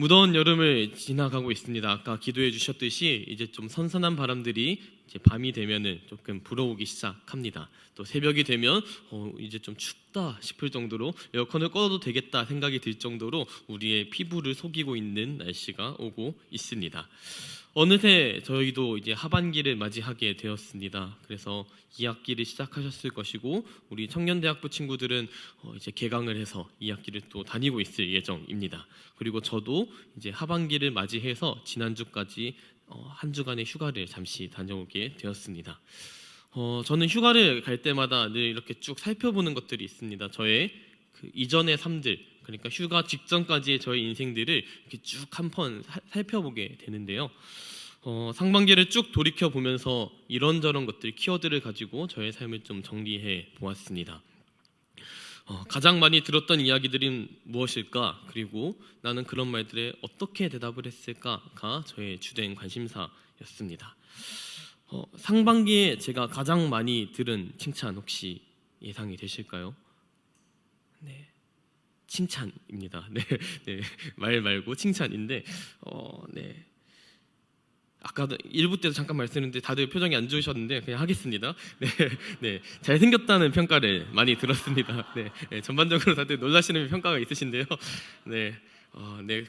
무더운 여름을 지나가고 있습니다. 아까 기도해 주셨듯이 이제 좀 선선한 바람들이 이제 밤이 되면은 조금 불어오기 시작합니다. 또 새벽이 되면 이제 좀 춥다 싶을 정도로 에어컨을 꺼도 되겠다 생각이 들 정도로 우리의 피부를 속이고 있는 날씨가 오고 있습니다. 어느새 저희도 이제 하반기를 맞이하게 되었습니다. 그래서 2학기를 시작하셨을 것이고 우리 청년대학부 친구들은 이제 개강을 해서 2학기를 또 다니고 있을 예정입니다. 그리고 저도 이제 하반기를 맞이해서 지난주까지 한 주간의 휴가를 잠시 다녀오게 되었습니다. 저는 휴가를 갈 때마다 늘 이렇게 쭉 살펴보는 것들이 있습니다. 저의 그 이전의 삶들, 그러니까 휴가 직전까지의 저의 인생들을 이렇게 쭉 한번 살펴보게 되는데요. 상반기를 쭉 돌이켜 보면서 이런저런 것들, 키워드를 가지고 저의 삶을 좀 정리해 보았습니다. 가장 많이 들었던 이야기들은 무엇일까? 그리고 나는 그런 말들에 어떻게 대답을 했을까가 저의 주된 관심사였습니다. 상반기에 제가 가장 많이 들은 칭찬 혹시 예상이 되실까요? 네, 칭찬입니다. 네, 말 말고 칭찬인데, 네. 아까도 1부 때도 잠깐 말씀드렸는데 다들 표정이 안 좋으셨는데 그냥 하겠습니다. 네, 잘생겼다는 평가를 많이 들었습니다. 네, 전반적으로 다들 놀라시는 평가가 있으신데요. 네,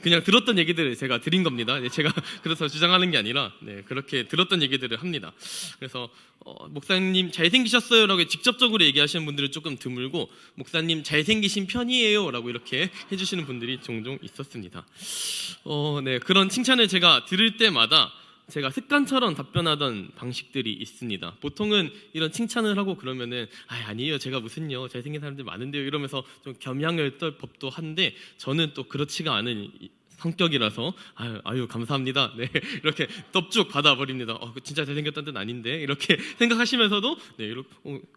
그냥 들었던 얘기들을 제가 드린 겁니다. 네, 제가 그래서 주장하는 게 아니라 그렇게 들었던 얘기들을 합니다. 그래서 목사님 잘생기셨어요라고 직접적으로 얘기하시는 분들은 조금 드물고 목사님 잘생기신 편이에요라고 이렇게 해주시는 분들이 종종 있었습니다. 네, 그런 칭찬을 제가 들을 때마다 제가 습관처럼 답변하던 방식들이 있습니다. 보통은 이런 칭찬을 하고 그러면은 아니에요, 제가 무슨요, 잘생긴 사람들 많은데요 이러면서 좀 겸양을 떨 법도 한데 저는 또 그렇지가 않은 성격이라서 아유 감사합니다. 네, 이렇게 넙죽 받아버립니다. 진짜 잘생겼다는 뜻 아닌데 이렇게 생각하시면서도 이렇게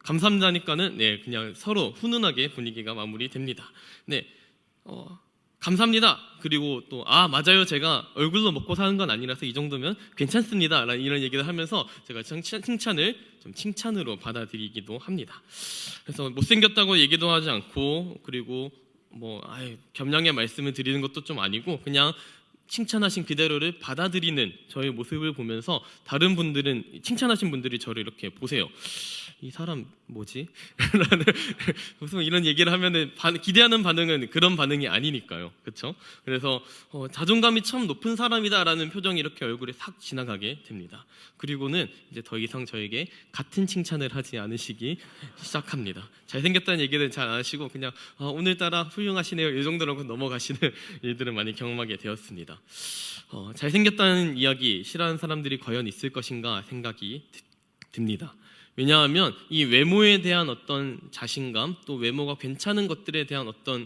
감사합니다니까는 그냥 서로 훈훈하게 분위기가 마무리됩니다. 감사합니다. 그리고 또 맞아요, 제가 얼굴로 먹고 사는 건 아니라서 이 정도면 괜찮습니다 라는 이런 얘기를 하면서 제가 칭찬을 좀 칭찬으로 받아들이기도 합니다. 그래서 못생겼다고 얘기도 하지 않고 그리고 겸양의 말씀을 드리는 것도 좀 아니고 그냥 칭찬하신 그대로를 받아들이는 저의 모습을 보면서 다른 분들은, 칭찬하신 분들이 저를 이렇게 보세요. 이 사람 뭐지? 라는 무슨 이런 얘기를 하면은 기대하는 반응은 그런 반응이 아니니까요, 그렇죠? 그래서 자존감이 참 높은 사람이다라는 표정이 이렇게 얼굴에 싹 지나가게 됩니다. 그리고는 이제 더 이상 저에게 같은 칭찬을 하지 않으시기 시작합니다. 잘생겼다는 얘기는 잘 안 하시고 그냥 오늘따라 훌륭하시네요 이 정도로 넘어가시는 일들을 많이 경험하게 되었습니다. 잘생겼다는 이야기 싫어하는 사람들이 과연 있을 것인가 생각이 듭니다. 왜냐하면 이 외모에 대한 어떤 자신감, 또 외모가 괜찮은 것들에 대한 어떤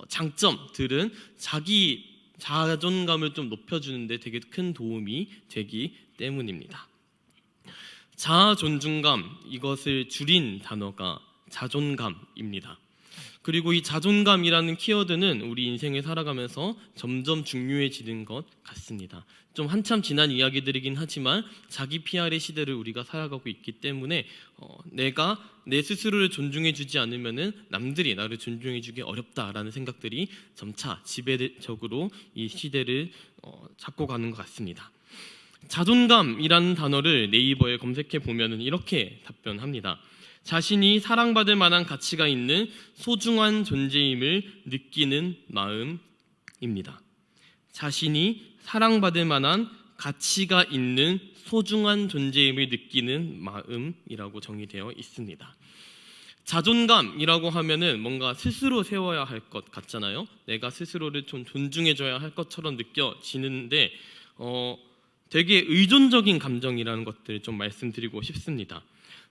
장점들은 자기 자존감을 좀 높여주는데 되게 큰 도움이 되기 때문입니다. 자아 존중감, 이것을 줄인 단어가 자존감입니다. 그리고 이 자존감이라는 키워드는 우리 인생을 살아가면서 점점 중요해지는 것 같습니다. 좀 한참 지난 이야기들이긴 하지만 자기 PR의 시대를 우리가 살아가고 있기 때문에 내가 내 스스로를 존중해주지 않으면은 남들이 나를 존중해주기 어렵다라는 생각들이 점차 지배적으로 이 시대를 잡고 가는 것 같습니다. 자존감이라는 단어를 네이버에 검색해 보면은 이렇게 답변합니다. 자신이 사랑받을 만한 가치가 있는 소중한 존재임을 느끼는 마음입니다. 자신이 사랑받을 만한 가치가 있는 소중한 존재임을 느끼는 마음이라고 정의되어 있습니다. 자존감이라고 하면은 뭔가 스스로 세워야 할 것 같잖아요. 내가 스스로를 좀 존중해줘야 할 것처럼 느껴지는데 되게 의존적인 감정이라는 것들을 좀 말씀드리고 싶습니다.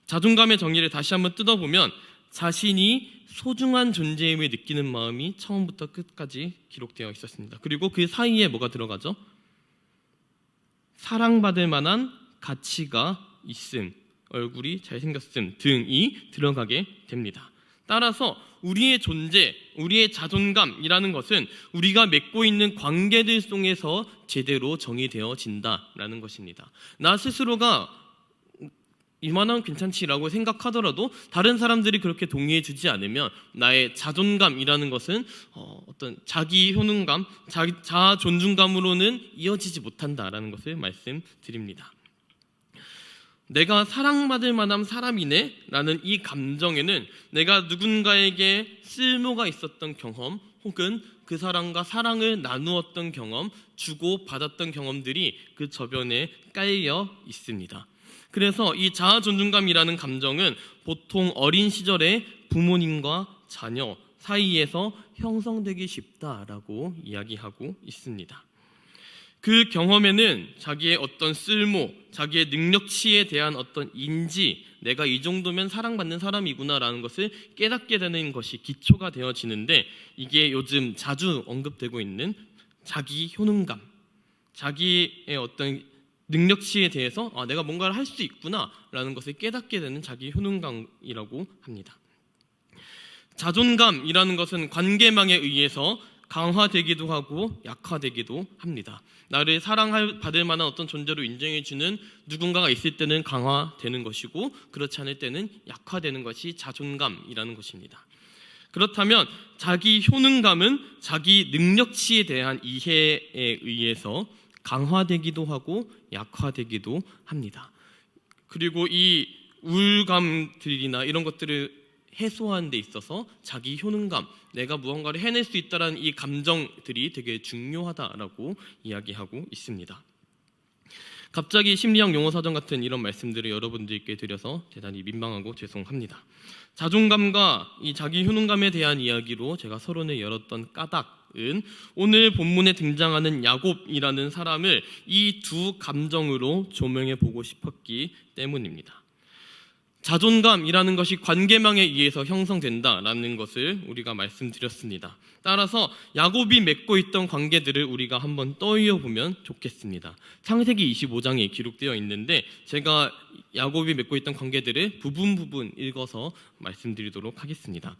자존감의 정의를 다시 한번 뜯어보면 자신이 소중한 존재임을 느끼는 마음이 처음부터 끝까지 기록되어 있었습니다. 그리고 그 사이에 뭐가 들어가죠? 사랑받을 만한 가치가 있음, 얼굴이 잘생겼음 등이 들어가게 됩니다. 따라서 우리의 존재, 우리의 자존감이라는 것은 우리가 맺고 있는 관계들 속에서 제대로 정의되어진다라는 것입니다. 나 스스로가 이만하면 괜찮지라고 생각하더라도 다른 사람들이 그렇게 동의해 주지 않으면 나의 자존감이라는 것은 어떤 자기 효능감, 자아 존중감으로는 이어지지 못한다라는 것을 말씀드립니다. 내가 사랑받을 만한 사람이네 라는 이 감정에는 내가 누군가에게 쓸모가 있었던 경험 혹은 그 사람과 사랑을 나누었던 경험, 주고받았던 경험들이 그 저변에 깔려 있습니다. 그래서 이 자아 존중감이라는 감정은 보통 어린 시절에 부모님과 자녀 사이에서 형성되기 쉽다라고 이야기하고 있습니다. 그 경험에는 자기의 어떤 쓸모, 자기의 능력치에 대한 어떤 인지, 내가 이 정도면 사랑받는 사람이구나라는 것을 깨닫게 되는 것이 기초가 되어지는데, 이게 요즘 자주 언급되고 있는 자기 효능감, 자기의 어떤 능력치에 대해서 내가 뭔가를 할 수 있구나라는 것을 깨닫게 되는 자기 효능감이라고 합니다. 자존감이라는 것은 관계망에 의해서 강화되기도 하고 약화되기도 합니다. 나를 사랑받을 만한 어떤 존재로 인정해주는 누군가가 있을 때는 강화되는 것이고, 그렇지 않을 때는 약화되는 것이 자존감이라는 것입니다. 그렇다면 자기 효능감은 자기 능력치에 대한 이해에 의해서 강화되기도 하고 약화되기도 합니다. 그리고 이 우울감들이나 이런 것들을 해소하는 데 있어서 자기 효능감, 내가 무언가를 해낼 수 있다는 이 감정들이 되게 중요하다라고 이야기하고 있습니다. 갑자기 심리학 용어사전 같은 이런 말씀들을 여러분들께 드려서 대단히 민망하고 죄송합니다. 자존감과 이 자기 효능감에 대한 이야기로 제가 서론을 열었던 까닭은 오늘 본문에 등장하는 야곱이라는 사람을 이 두 감정으로 조명해 보고 싶었기 때문입니다. 자존감이라는 것이 관계망에 의해서 형성된다라는 것을 우리가 말씀드렸습니다. 따라서 야곱이 맺고 있던 관계들을 우리가 한번 떠올려 보면 좋겠습니다. 창세기 25장에 기록되어 있는데 제가 야곱이 맺고 있던 관계들을 부분 읽어서 말씀드리도록 하겠습니다.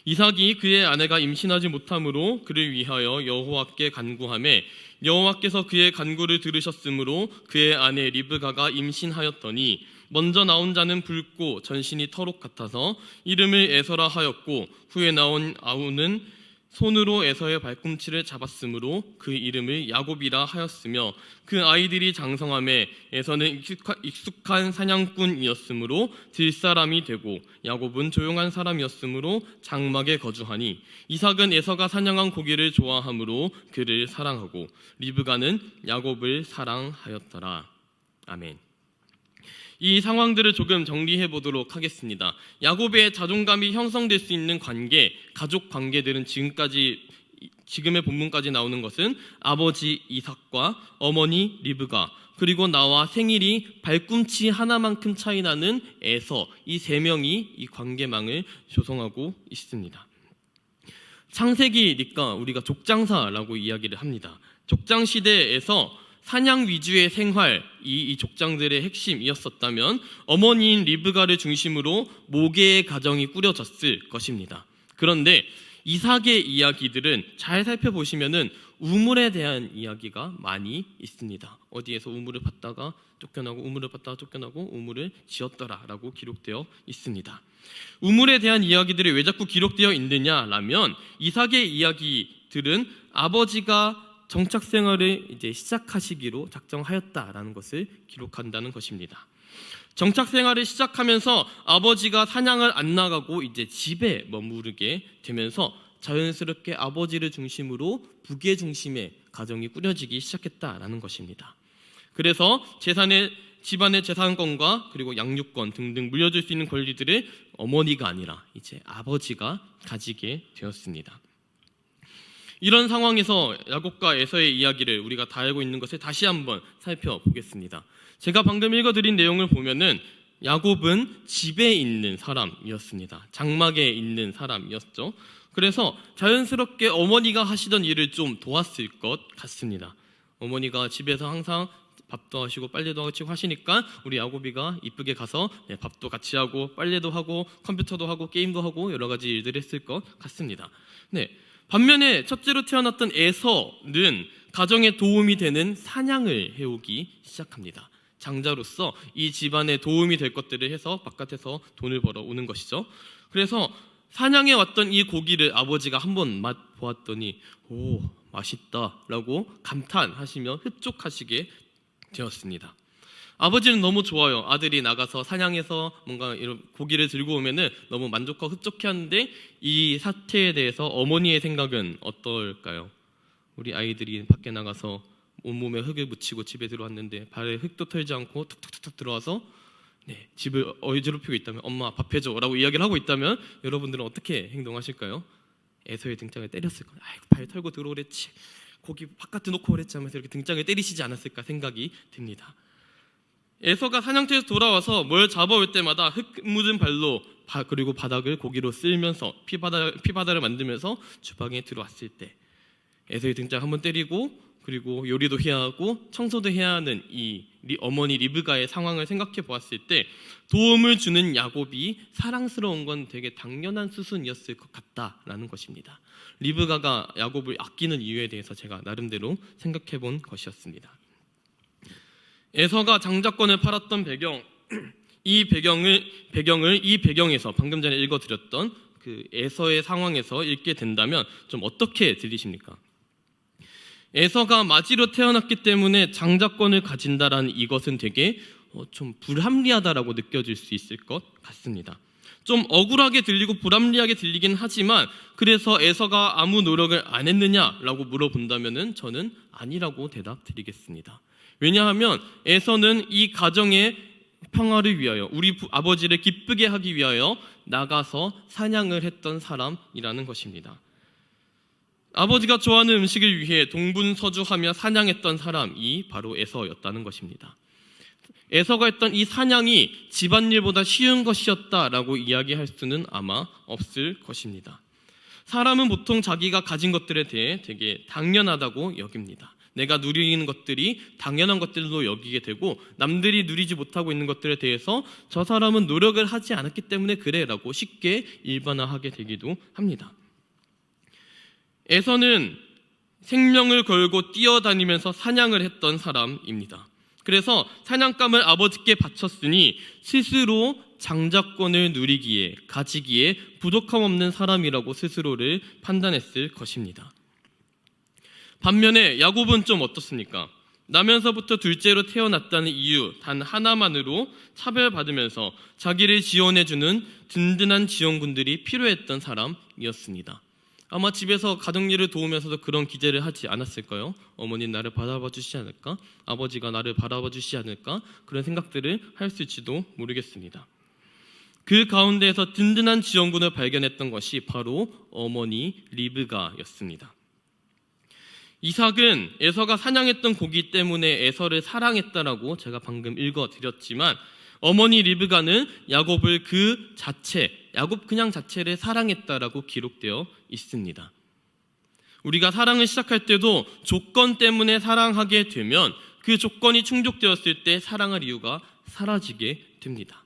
이삭이 그의 아내가 임신하지 못함으로 그를 위하여 여호와께 간구하매 여호와께서 그의 간구를 들으셨으므로 그의 아내 리브가가 임신하였더니 먼저 나온 자는 붉고 전신이 터록 같아서 이름을 에서라 하였고 후에 나온 아우는 손으로 에서의 발꿈치를 잡았으므로 그 이름을 야곱이라 하였으며 그 아이들이 장성함에 에서는 익숙한 사냥꾼이었으므로 들사람이 되고 야곱은 조용한 사람이었으므로 장막에 거주하니 이삭은 에서가 사냥한 고기를 좋아하므로 그를 사랑하고 리브가는 야곱을 사랑하였더라. 아멘. 이 상황들을 조금 정리해 보도록 하겠습니다. 야곱의 자존감이 형성될 수 있는 관계, 가족 관계들은 지금의 본문까지 나오는 것은 아버지 이삭과 어머니 리브가, 그리고 나와 생일이 발꿈치 하나만큼 차이 나는 에서, 이 세 명이 이 관계망을 조성하고 있습니다. 창세기니까 우리가 족장사라고 이야기를 합니다. 족장시대에서 사냥 위주의 생활이 이 족장들의 핵심이었었다면 어머니인 리브가를 중심으로 모계의 가정이 꾸려졌을 것입니다. 그런데 이삭의 이야기들은 잘 살펴보시면은 우물에 대한 이야기가 많이 있습니다. 어디에서 우물을 팠다가 쫓겨나고 우물을 팠다가 쫓겨나고 우물을 지었더라라고 기록되어 있습니다. 우물에 대한 이야기들이 왜 자꾸 기록되어 있느냐라면 이삭의 이야기들은 아버지가 정착 생활을 이제 시작하시기로 작정하였다라는 것을 기록한다는 것입니다. 정착 생활을 시작하면서 아버지가 사냥을 안 나가고 이제 집에 머무르게 되면서 자연스럽게 아버지를 중심으로 부계 중심의 가정이 꾸려지기 시작했다라는 것입니다. 그래서 집안의 재산권과 그리고 양육권 등등 물려줄 수 있는 권리들을 어머니가 아니라 이제 아버지가 가지게 되었습니다. 이런 상황에서 야곱과 에서의 이야기를 우리가 다 알고 있는 것을 다시 한번 살펴보겠습니다. 제가 방금 읽어드린 내용을 보면은 야곱은 집에 있는 사람이었습니다. 장막에 있는 사람이었죠. 그래서 자연스럽게 어머니가 하시던 일을 좀 도왔을 것 같습니다. 어머니가 집에서 항상 밥도 하시고 빨래도 하시고 하시니까 우리 야곱이가 이쁘게 가서 밥도 같이 하고 빨래도 하고 컴퓨터도 하고 게임도 하고 여러 가지 일들을 했을 것 같습니다. 반면에 첫째로 태어났던 에서는 가정에 도움이 되는 사냥을 해오기 시작합니다. 장자로서 이 집안에 도움이 될 것들을 해서 바깥에서 돈을 벌어 오는 것이죠. 그래서 사냥해 왔던 이 고기를 아버지가 한번 맛보았더니 오, 맛있다라고 감탄하시며 흡족하시게 되었습니다. 아버지는 너무 좋아요. 아들이 나가서 사냥해서 뭔가 이런 고기를 들고 오면은 너무 만족하고 흡족해하는데 이 사태에 대해서 어머니의 생각은 어떨까요? 우리 아이들이 밖에 나가서 온몸에 흙을 묻히고 집에 들어왔는데 발에 흙도 털지 않고 툭툭툭툭 들어와서 집을 어지럽히고 있다면 엄마 밥 해줘라고 이야기를 하고 있다면 여러분들은 어떻게 행동하실까요? 에서의 등장을 때렸을 거예요. 아이고, 발 털고 들어오랬지, 고기 바깥에 놓고 오랬지 하면서 이렇게 등장을 때리시지 않았을까 생각이 듭니다. 에서가 사냥터에서 돌아와서 뭘 잡아올 때마다 흙 묻은 발로 그리고 바닥을 고기로 쓸면서 피바다를 만들면서 주방에 들어왔을 때 에서의 등장 한번 때리고 그리고 요리도 해야 하고 청소도 해야 하는 이 어머니 리브가의 상황을 생각해 보았을 때 도움을 주는 야곱이 사랑스러운 건 되게 당연한 수순이었을 것 같다라는 것입니다. 리브가가 야곱을 아끼는 이유에 대해서 제가 나름대로 생각해 본 것이었습니다. 에서가 장자권을 팔았던 배경, 이 배경에서 방금 전에 읽어드렸던 그 에서의 상황에서 읽게 된다면 좀 어떻게 들리십니까? 에서가 마지로 태어났기 때문에 장자권을 가진다라는 이것은 되게 좀 불합리하다라고 느껴질 수 있을 것 같습니다. 좀 억울하게 들리고 불합리하게 들리긴 하지만 그래서 에서가 아무 노력을 안 했느냐라고 물어본다면은 저는 아니라고 대답드리겠습니다. 왜냐하면 에서는 이 가정의 평화를 위하여 우리 아버지를 기쁘게 하기 위하여 나가서 사냥을 했던 사람이라는 것입니다. 아버지가 좋아하는 음식을 위해 동분서주하며 사냥했던 사람이 바로 에서였다는 것입니다. 에서가 했던 이 사냥이 집안일보다 쉬운 것이었다라고 이야기할 수는 아마 없을 것입니다. 사람은 보통 자기가 가진 것들에 대해 되게 당연하다고 여깁니다. 내가 누리는 것들이 당연한 것들로 여기게 되고 남들이 누리지 못하고 있는 것들에 대해서 저 사람은 노력을 하지 않았기 때문에 그래라고 쉽게 일반화하게 되기도 합니다. 에서는 생명을 걸고 뛰어다니면서 사냥을 했던 사람입니다. 그래서 사냥감을 아버지께 바쳤으니 스스로 장자권을 누리기에 가지기에 부족함 없는 사람이라고 스스로를 판단했을 것입니다. 반면에 야곱은 좀 어떻습니까? 나면서부터 둘째로 태어났다는 이유 단 하나만으로 차별받으면서 자기를 지원해주는 든든한 지원군들이 필요했던 사람이었습니다. 아마 집에서 가정일을 도우면서도 그런 기대를 하지 않았을까요? 어머니는 나를 바라봐 주시지 않을까? 아버지가 나를 바라봐 주시지 않을까? 그런 생각들을 했을지도 모르겠습니다. 그 가운데에서 든든한 지원군을 발견했던 것이 바로 어머니 리브가였습니다. 이삭은 에서가 사냥했던 고기 때문에 에서를 사랑했다라고 제가 방금 읽어드렸지만 어머니 리브가는 야곱을 야곱 그냥 자체를 사랑했다라고 기록되어 있습니다. 우리가 사랑을 시작할 때도 조건 때문에 사랑하게 되면 그 조건이 충족되었을 때 사랑할 이유가 사라지게 됩니다.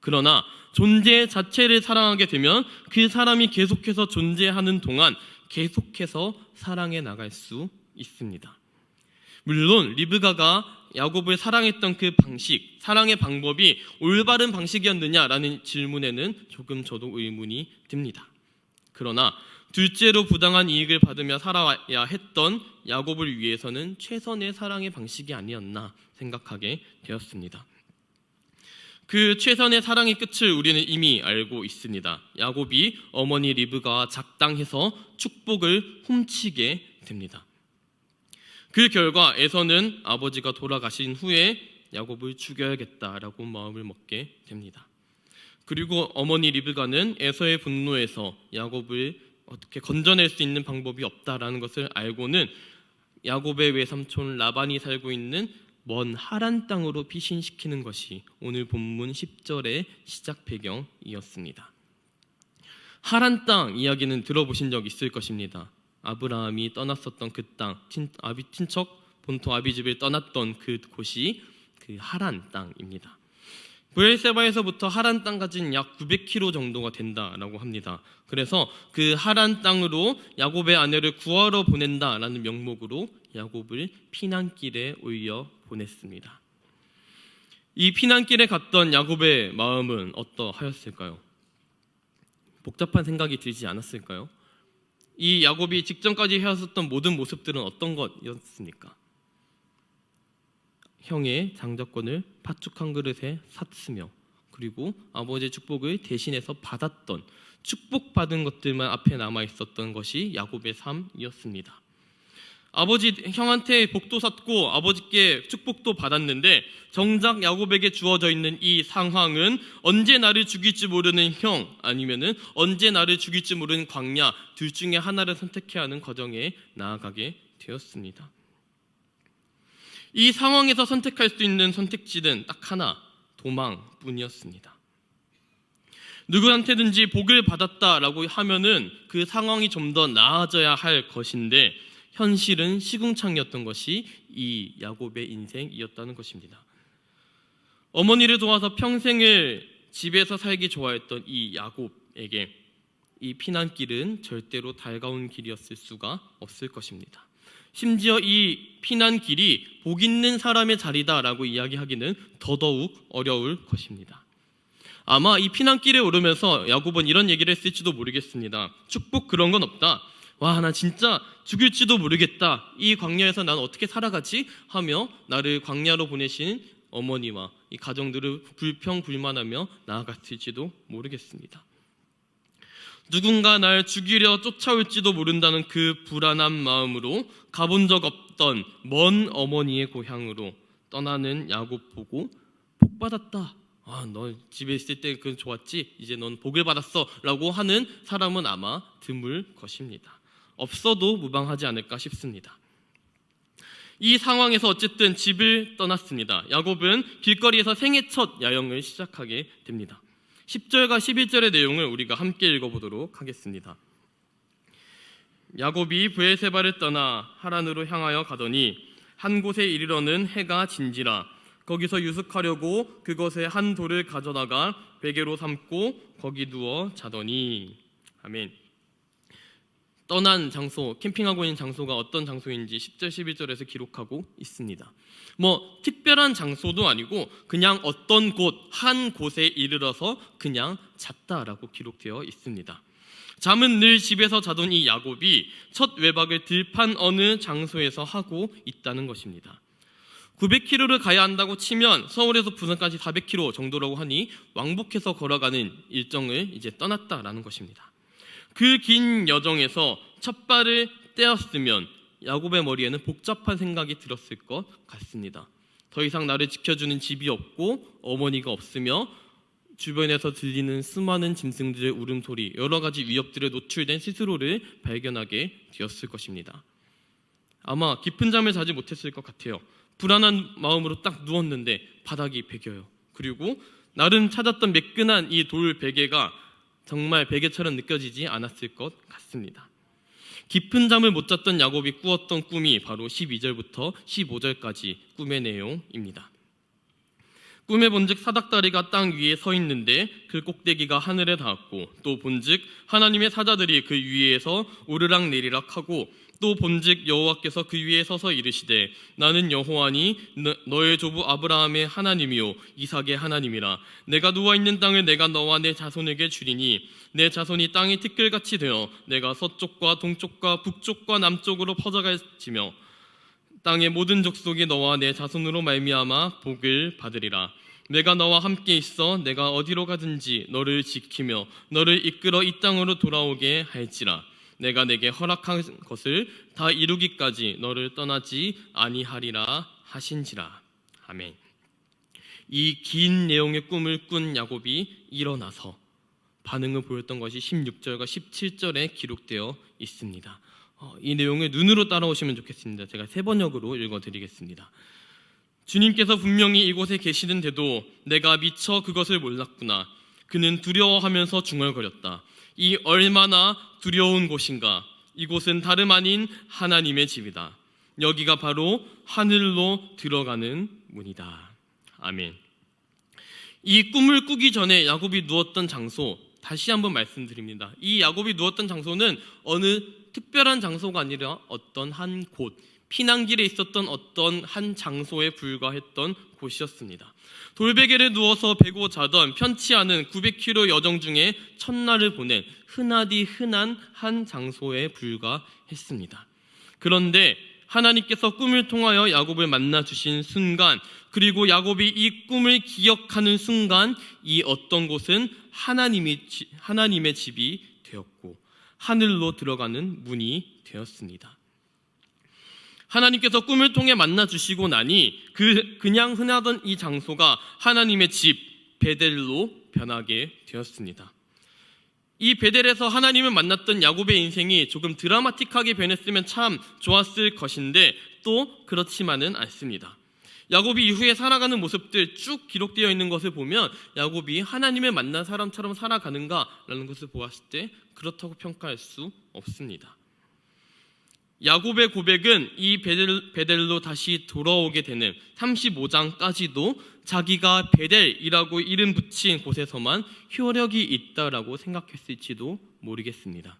그러나 존재 자체를 사랑하게 되면 그 사람이 계속해서 존재하는 동안 계속해서 사랑해 나갈 수 있습니다. 물론 리브가가 야곱을 사랑했던 그 방식, 사랑의 방법이 올바른 방식이었느냐라는 질문에는 조금 저도 의문이 듭니다. 그러나 둘째로 부당한 이익을 받으며 살아야 했던 야곱을 위해서는 최선의 사랑의 방식이 아니었나 생각하게 되었습니다. 그 최선의 사랑의 끝을 우리는 이미 알고 있습니다. 야곱이 어머니 리브가와 작당해서 축복을 훔치게 됩니다. 그 결과 에서는 아버지가 돌아가신 후에 야곱을 죽여야겠다라고 마음을 먹게 됩니다. 그리고 어머니 리브가는 에서의 분노에서 야곱을 어떻게 건져낼 수 있는 방법이 없다라는 것을 알고는 야곱의 외삼촌 라반이 살고 있는 먼 하란 땅으로 피신시키는 것이 오늘 본문 10절의 시작 배경이었습니다. 하란 땅 이야기는 들어보신 적 있을 것입니다. 아브라함이 떠났었던 그 땅, 친척 본토 아비집을 떠났던 그 곳이 그 하란 땅입니다. 브엘세바에서부터 하란 땅까지는 약 900km 정도가 된다라고 합니다. 그래서 그 하란 땅으로 야곱의 아내를 구하러 보낸다라는 명목으로 야곱을 피난길에 올려 보냈습니다. 이 피난길에 갔던 야곱의 마음은 어떠하였을까요? 복잡한 생각이 들지 않았을까요? 이 야곱이 직전까지 해왔었던 모든 모습들은 어떤 것이었습니까? 형의 장자권을 팥죽 한 그릇에 샀으며, 그리고 아버지의 축복을 대신해서 받았던, 축복받은 것들만 앞에 남아있었던 것이 야곱의 삶이었습니다. 아버지 형한테 복도 샀고 아버지께 축복도 받았는데, 정작 야곱에게 주어져 있는 이 상황은 언제 나를 죽일지 모르는 형, 아니면은 언제 나를 죽일지 모르는 광야, 둘 중에 하나를 선택해야 하는 과정에 나아가게 되었습니다. 이 상황에서 선택할 수 있는 선택지는 딱 하나, 도망뿐이었습니다. 누구한테든지 복을 받았다라고 하면은 그 상황이 좀 더 나아져야 할 것인데, 현실은 시궁창이었던 것이 이 야곱의 인생이었다는 것입니다. 어머니를 도와서 평생을 집에서 살기 좋아했던 이 야곱에게 이 피난길은 절대로 달가운 길이었을 수가 없을 것입니다. 심지어 이 피난길이 복 있는 사람의 자리다라고 이야기하기는 더더욱 어려울 것입니다. 아마 이 피난길에 오르면서 야곱은 이런 얘기를 했을지도 모르겠습니다. 축복 그런 건 없다. 와, 나 진짜 죽일지도 모르겠다. 이 광야에서 난 어떻게 살아가지? 하며 나를 광야로 보내신 어머니와 이 가정들을 불평불만하며 나아갔을지도 모르겠습니다. 누군가 날 죽이려 쫓아올지도 모른다는 그 불안한 마음으로 가본 적 없던 먼 어머니의 고향으로 떠나는 야곱 보고 복 받았다. 너 집에 있을 때 그건 좋았지? 이제 넌 복을 받았어 라고 하는 사람은 아마 드물 것입니다. 없어도 무방하지 않을까 싶습니다. 이 상황에서 어쨌든 집을 떠났습니다. 야곱은 길거리에서 생애 첫 야영을 시작하게 됩니다. 10절과 11절의 내용을 우리가 함께 읽어보도록 하겠습니다. 야곱이 브에세바를 떠나 하란으로 향하여 가더니 한 곳에 이르러는 해가 진지라. 거기서 유숙하려고 그것에 한 돌을 가져다가 베개로 삼고 거기 누워 자더니. 아멘. 떠난 장소, 캠핑하고 있는 장소가 어떤 장소인지 10절, 11절에서 기록하고 있습니다. 특별한 장소도 아니고 그냥 어떤 곳, 한 곳에 이르러서 그냥 잤다라고 기록되어 있습니다. 잠은 늘 집에서 자던 이 야곱이 첫 외박을 들판 어느 장소에서 하고 있다는 것입니다. 900km를 가야 한다고 치면 서울에서 부산까지 400km 정도라고 하니 왕복해서 걸어가는 일정을 이제 떠났다라는 것입니다. 그 긴 여정에서 첫 발을 떼었으면 야곱의 머리에는 복잡한 생각이 들었을 것 같습니다. 더 이상 나를 지켜주는 집이 없고 어머니가 없으며 주변에서 들리는 수많은 짐승들의 울음소리, 여러 가지 위협들에 노출된 스스로를 발견하게 되었을 것입니다. 아마 깊은 잠을 자지 못했을 것 같아요. 불안한 마음으로 딱 누웠는데 바닥이 베겨요. 그리고 나름 찾았던 매끈한 이 돌 베개가 정말 베개처럼 느껴지지 않았을 것 같습니다. 깊은 잠을 못 잤던 야곱이 꾸었던 꿈이 바로 12절부터 15절까지 꿈의 내용입니다. 꿈에 본즉 사닥다리가 땅 위에 서 있는데 그 꼭대기가 하늘에 닿았고, 또 본즉 하나님의 사자들이 그 위에서 오르락 내리락 하고, 또 본즉 여호와께서 그 위에 서서 이르시되 나는 여호와니 너의 조부 아브라함의 하나님이요 이삭의 하나님이라. 내가 누워있는 땅을 내가 너와 내 자손에게 주리니 내 자손이 땅의 티끌같이 되어 내가 서쪽과 동쪽과 북쪽과 남쪽으로 퍼져갈지며 땅의 모든 족속이 너와 내 자손으로 말미암아 복을 받으리라. 내가 너와 함께 있어 내가 어디로 가든지 너를 지키며 너를 이끌어 이 땅으로 돌아오게 할지라. 내가 내게 허락한 것을 다 이루기까지 너를 떠나지 아니하리라 하신지라. 아멘. 이 긴 내용의 꿈을 꾼 야곱이 일어나서 반응을 보였던 것이 16절과 17절에 기록되어 있습니다. 이 내용을 눈으로 따라오시면 좋겠습니다. 제가 세 번역으로 읽어드리겠습니다. 주님께서 분명히 이곳에 계시는데도 내가 미처 그것을 몰랐구나. 그는 두려워하면서 중얼거렸다. 이 얼마나 두려운 곳인가. 이곳은 다름 아닌 하나님의 집이다. 여기가 바로 하늘로 들어가는 문이다. 아멘. 이 꿈을 꾸기 전에 야곱이 누웠던 장소, 다시 한번 말씀드립니다. 이 야곱이 누웠던 장소는 어느 특별한 장소가 아니라 어떤 한 곳, 피난길에 있었던 어떤 한 장소에 불과했던 곳이었습니다. 돌베개를 누워서 베고 자던 편치 않은 900km 여정 중에 첫날을 보낸 흔하디 흔한 한 장소에 불과했습니다. 그런데 하나님께서 꿈을 통하여 야곱을 만나 주신 순간, 그리고 야곱이 이 꿈을 기억하는 순간, 이 어떤 곳은 하나님의 집이 되었고 하늘로 들어가는 문이 되었습니다. 하나님께서 꿈을 통해 만나 주시고 나니 그냥 흔하던 이 장소가 하나님의 집 베델로 변하게 되었습니다. 이 베델에서 하나님을 만났던 야곱의 인생이 조금 드라마틱하게 변했으면 참 좋았을 것인데 또 그렇지만은 않습니다. 야곱이 이후에 살아가는 모습들 쭉 기록되어 있는 것을 보면 야곱이 하나님을 만난 사람처럼 살아가는가라는 것을 보았을 때 그렇다고 평가할 수 없습니다. 야곱의 고백은 이 베델로 다시 돌아오게 되는 35장까지도 자기가 베델이라고 이름 붙인 곳에서만 효력이 있다라고 생각했을지도 모르겠습니다.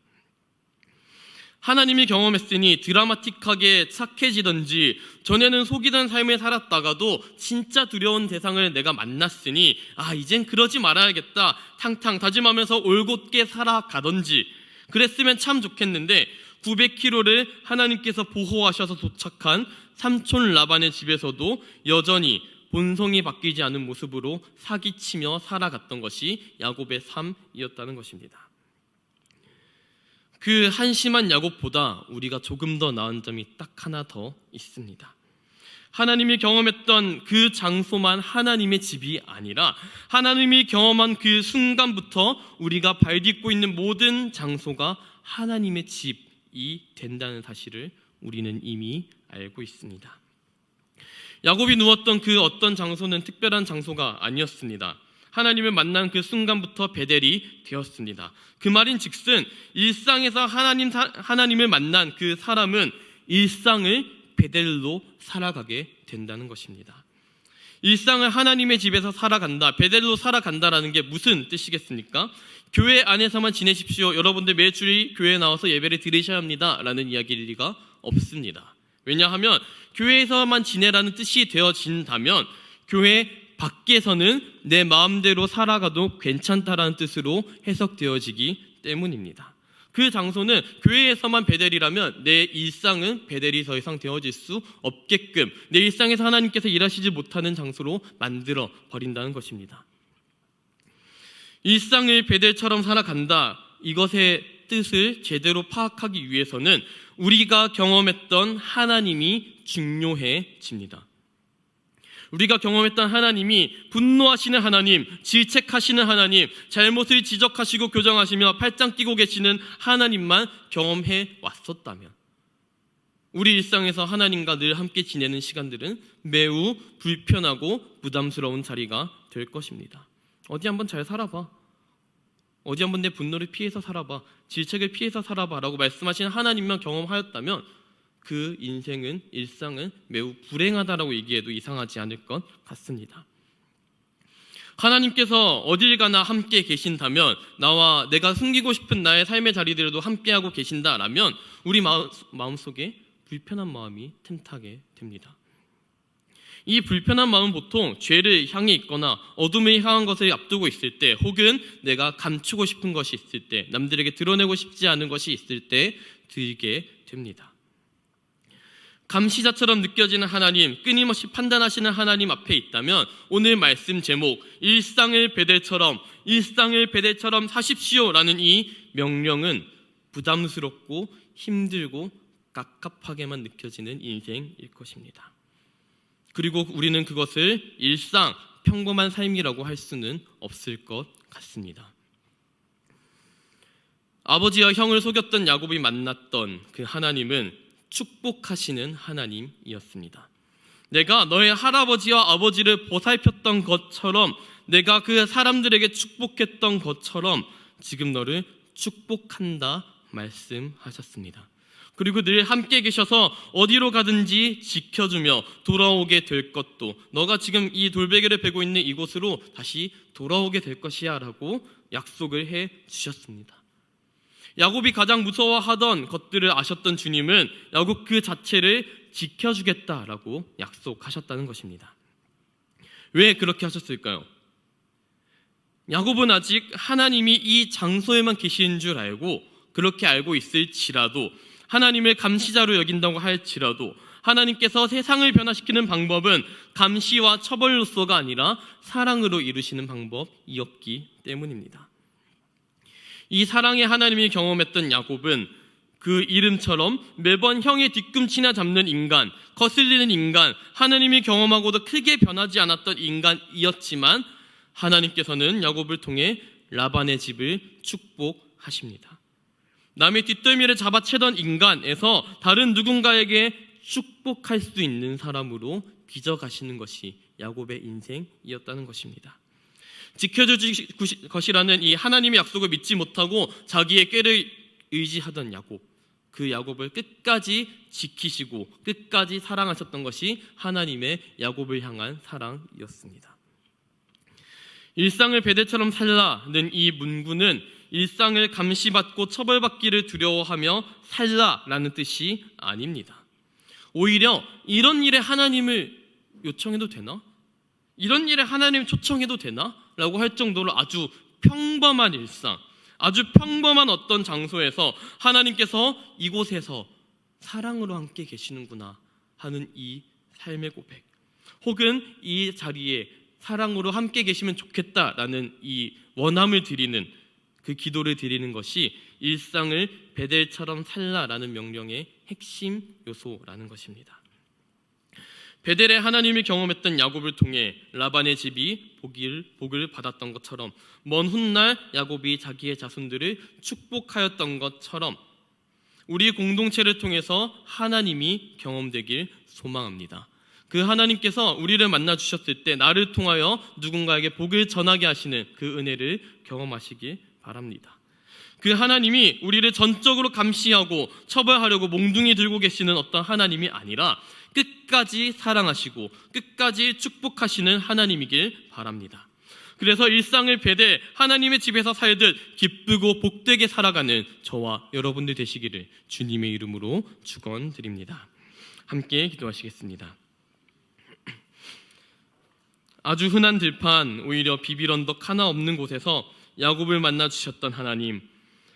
하나님이 경험했으니 드라마틱하게 착해지던지, 전에는 속이던 삶을 살았다가도 진짜 두려운 대상을 내가 만났으니 이젠 그러지 말아야겠다 탕탕 다짐하면서 올곧게 살아가던지 그랬으면 참 좋겠는데, 900km를 하나님께서 보호하셔서 도착한 삼촌 라반의 집에서도 여전히 본성이 바뀌지 않은 모습으로 사기치며 살아갔던 것이 야곱의 삶이었다는 것입니다. 그 한심한 야곱보다 우리가 조금 더 나은 점이 딱 하나 더 있습니다. 하나님이 경험했던 그 장소만 하나님의 집이 아니라 하나님이 경험한 그 순간부터 우리가 발 딛고 있는 모든 장소가 하나님의 집이 된다는 사실을 우리는 이미 알고 있습니다. 야곱이 누웠던 그 어떤 장소는 특별한 장소가 아니었습니다. 하나님을 만난 그 순간부터 베델이 되었습니다. 그 말인 즉슨 일상에서 하나님을 만난 그 사람은 일상을 베델로 살아가게 된다는 것입니다. 일상을 하나님의 집에서 살아간다, 베델로 살아간다라는 게 무슨 뜻이겠습니까? 교회 안에서만 지내십시오, 여러분들 매주일 교회에 나와서 예배를 드리셔야 합니다 라는 이야기일 리가 없습니다. 왜냐하면 교회에서만 지내라는 뜻이 되어진다면 교회 밖에서는 내 마음대로 살아가도 괜찮다라는 뜻으로 해석되어지기 때문입니다. 그 장소는 교회에서만 베델이라면 내 일상은 베델이 더 이상 되어질 수 없게끔 내 일상에서 하나님께서 일하시지 못하는 장소로 만들어 버린다는 것입니다. 일상을 베델처럼 살아간다, 이것의 뜻을 제대로 파악하기 위해서는 우리가 경험했던 하나님이 중요해집니다. 우리가 경험했던 하나님이 분노하시는 하나님, 질책하시는 하나님, 잘못을 지적하시고 교정하시며 팔짱 끼고 계시는 하나님만 경험해 왔었다면 우리 일상에서 하나님과 늘 함께 지내는 시간들은 매우 불편하고 부담스러운 자리가 될 것입니다. 어디 한번 잘 살아봐, 어디 한번 내 분노를 피해서 살아봐, 질책을 피해서 살아봐 라고 말씀하시는 하나님만 경험하였다면 그 인생은, 일상은 매우 불행하다라고 얘기해도 이상하지 않을 것 같습니다. 하나님께서 어딜 가나 함께 계신다면, 나와 내가 숨기고 싶은 나의 삶의 자리들에도 함께하고 계신다라면 우리 마음속에 불편한 마음이 틈타게 됩니다. 이 불편한 마음은 보통 죄를 향해 있거나 어둠을 향한 것을 앞두고 있을 때, 혹은 내가 감추고 싶은 것이 있을 때, 남들에게 드러내고 싶지 않은 것이 있을 때 들게 됩니다. 감시자처럼 느껴지는 하나님, 끊임없이 판단하시는 하나님 앞에 있다면 오늘 말씀 제목 일상을 베델처럼 사십시오라는 이 명령은 부담스럽고 힘들고 갑갑하게만 느껴지는 인생일 것입니다. 그리고 우리는 그것을 일상, 평범한 삶이라고 할 수는 없을 것 같습니다. 아버지와 형을 속였던 야곱이 만났던 그 하나님은 축복하시는 하나님이었습니다. 내가 너의 할아버지와 아버지를 보살폈던 것처럼, 내가 그 사람들에게 축복했던 것처럼 지금 너를 축복한다 말씀하셨습니다. 그리고 늘 함께 계셔서 어디로 가든지 지켜주며 돌아오게 될 것도, 너가 지금 이 돌베개를 베고 있는 이곳으로 다시 돌아오게 될 것이야 라고 약속을 해 주셨습니다. 야곱이 가장 무서워하던 것들을 아셨던 주님은 야곱 그 자체를 지켜주겠다라고 약속하셨다는 것입니다. 왜 그렇게 하셨을까요? 야곱은 아직 하나님이 이 장소에만 계시는 줄 알고, 그렇게 알고 있을지라도, 하나님을 감시자로 여긴다고 할지라도 하나님께서 세상을 변화시키는 방법은 감시와 처벌로서가 아니라 사랑으로 이루시는 방법이었기 때문입니다. 이 사랑의 하나님이 경험했던 야곱은 그 이름처럼 매번 형의 뒤꿈치나 잡는 인간, 거슬리는 인간, 하나님이 경험하고도 크게 변하지 않았던 인간이었지만 하나님께서는 야곱을 통해 라반의 집을 축복하십니다. 남의 뒷덜미를 잡아채던 인간에서 다른 누군가에게 축복할 수 있는 사람으로 빚어가시는 것이 야곱의 인생이었다는 것입니다. 지켜줄 것이라는 이 하나님의 약속을 믿지 못하고 자기의 꾀를 의지하던 야곱, 그 야곱을 끝까지 지키시고 끝까지 사랑하셨던 것이 하나님의 야곱을 향한 사랑이었습니다. 일상을 베델처럼 살라는 이 문구는 일상을 감시받고 처벌받기를 두려워하며 살라라는 뜻이 아닙니다. 오히려 이런 일에 하나님을 요청해도 되나? 이런 일에 하나님 초청해도 되나? 라고 할 정도로 아주 평범한 일상, 아주 평범한 어떤 장소에서 하나님께서 이곳에서 사랑으로 함께 계시는구나 하는 이 삶의 고백, 혹은 이 자리에 사랑으로 함께 계시면 좋겠다라는 이 원함을 드리는, 그 기도를 드리는 것이 일상을 베델처럼 살라라는 명령의 핵심 요소라는 것입니다. 베델의 하나님을 경험했던 야곱을 통해 라반의 집이 복을 받았던 것처럼, 먼 훗날 야곱이 자기의 자손들을 축복하였던 것처럼 우리 공동체를 통해서 하나님이 경험되길 소망합니다. 그 하나님께서 우리를 만나 주셨을 때 나를 통하여 누군가에게 복을 전하게 하시는 그 은혜를 경험하시길 바랍니다. 그 하나님이 우리를 전적으로 감시하고 처벌하려고 몽둥이 들고 계시는 어떤 하나님이 아니라 끝까지 사랑하시고 끝까지 축복하시는 하나님이길 바랍니다. 그래서 일상을 베델 하나님의 집에서 살듯 기쁘고 복되게 살아가는 저와 여러분들 되시기를 주님의 이름으로 축원드립니다. 함께 기도하시겠습니다. 아주 흔한 들판, 오히려 비빌 언덕 하나 없는 곳에서 야곱을 만나 주셨던 하나님,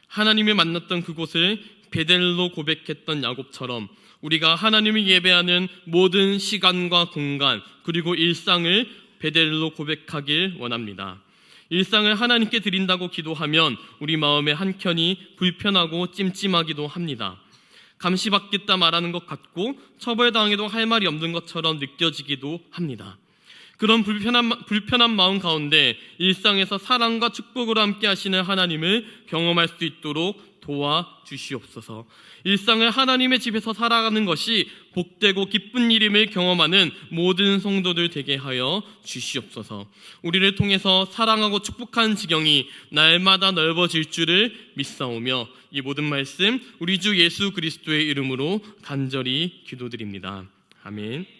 하나님을 만났던 그곳을 베델로 고백했던 야곱처럼 우리가 하나님을 예배하는 모든 시간과 공간, 그리고 일상을 베델로 고백하길 원합니다. 일상을 하나님께 드린다고 기도하면 우리 마음의 한켠이 불편하고 찜찜하기도 합니다. 감시받겠다 말하는 것 같고 처벌당해도 할 말이 없는 것처럼 느껴지기도 합니다. 그런 불편한 마음 가운데 일상에서 사랑과 축복으로 함께 하시는 하나님을 경험할 수 있도록 도와주시옵소서. 일상을 하나님의 집에서 살아가는 것이 복되고 기쁜 일임을 경험하는 모든 성도들 되게 하여 주시옵소서. 우리를 통해서 사랑하고 축복하는 지경이 날마다 넓어질 줄을 믿사오며 이 모든 말씀 우리 주 예수 그리스도의 이름으로 간절히 기도드립니다. 아멘.